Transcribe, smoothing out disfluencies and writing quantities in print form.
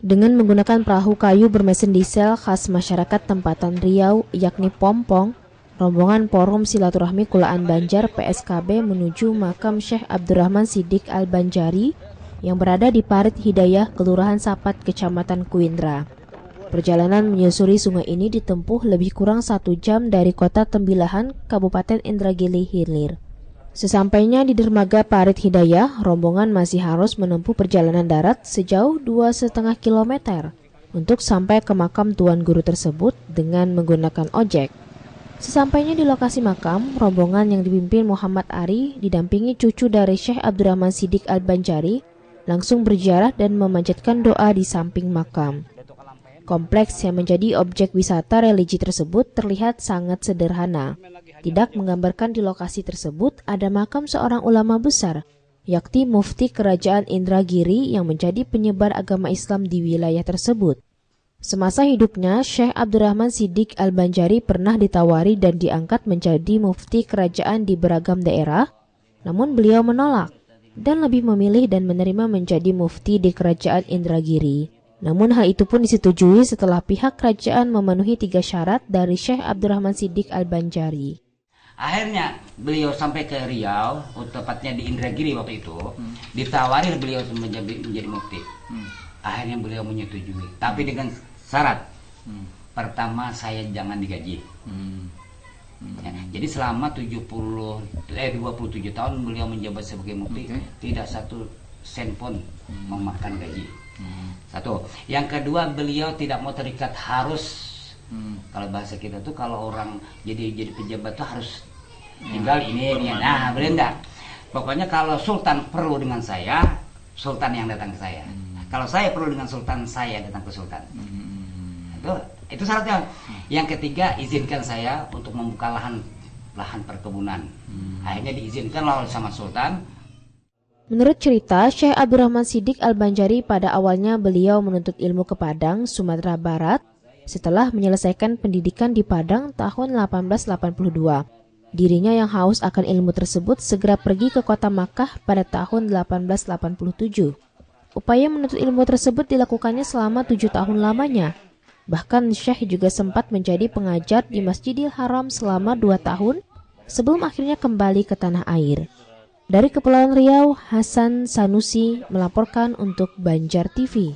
Dengan menggunakan perahu kayu bermesin diesel khas masyarakat tempatan Riau, yakni Pompong, rombongan Forum Silaturahmi Kulaan Banjar PSKB menuju makam Syekh Abdurrahman Siddiq Al-Banjari yang berada di Parit Hidayah, Kelurahan Sapat, Kecamatan Kuindra. Perjalanan menyusuri sungai ini ditempuh lebih kurang 1 jam dari kota Tembilahan, Kabupaten Indragiri Hilir. Sesampainya di dermaga Parit Hidayah, rombongan masih harus menempuh perjalanan darat sejauh 2,5 km untuk sampai ke makam Tuan Guru tersebut dengan menggunakan ojek. Sesampainya di lokasi makam, rombongan yang dipimpin Muhammad Ari didampingi cucu dari Syekh Abdurrahman Siddiq Al-Banjari langsung berziarah dan memanjatkan doa di samping makam. Kompleks yang menjadi objek wisata religi tersebut terlihat sangat sederhana. Tidak menggambarkan di lokasi tersebut ada makam seorang ulama besar, yakni Mufti Kerajaan Indragiri yang menjadi penyebar agama Islam di wilayah tersebut. Semasa hidupnya, Syekh Abdurrahman Siddiq Al-Banjari pernah ditawari dan diangkat menjadi Mufti Kerajaan di beragam daerah, namun beliau menolak dan lebih memilih dan menerima menjadi Mufti di Kerajaan Indragiri. Namun hal itu pun disetujui setelah pihak kerajaan memenuhi 3 syarat dari Syekh Abdurrahman Siddiq Al-Banjari. Akhirnya beliau sampai ke Riau, tepatnya di Indragiri waktu itu, ditawari beliau menjadi mufti. Akhirnya beliau menyetujui, tapi dengan syarat. Pertama, saya jangan digaji. Ya, jadi selama 27 tahun beliau menjabat sebagai mufti, tidak 1 sen pun memakan gaji. Satu. Yang kedua, beliau tidak mau terikat harus. Kalau bahasa kita tuh kalau orang jadi pejabat tuh harus tinggal ini. Nah, beliau enggak. Pokoknya kalau sultan perlu dengan saya, sultan yang datang ke saya. Kalau saya perlu dengan sultan, saya datang ke sultan. Itu syaratnya. Yang ketiga, izinkan saya untuk membuka lahan perkebunan. Akhirnya diizinkan oleh sama sultan. Menurut cerita, Syekh Abdurrahman Siddiq Al-Banjari pada awalnya beliau menuntut ilmu ke Padang, Sumatera Barat, setelah menyelesaikan pendidikan di Padang tahun 1882. Dirinya yang haus akan ilmu tersebut segera pergi ke kota Makkah pada tahun 1887. Upaya menuntut ilmu tersebut dilakukannya selama 7 tahun lamanya. Bahkan Syekh juga sempat menjadi pengajar di Masjidil Haram selama 2 tahun sebelum akhirnya kembali ke tanah air. Dari Kepulauan Riau, Hasan Sanusi melaporkan untuk Banjar TV.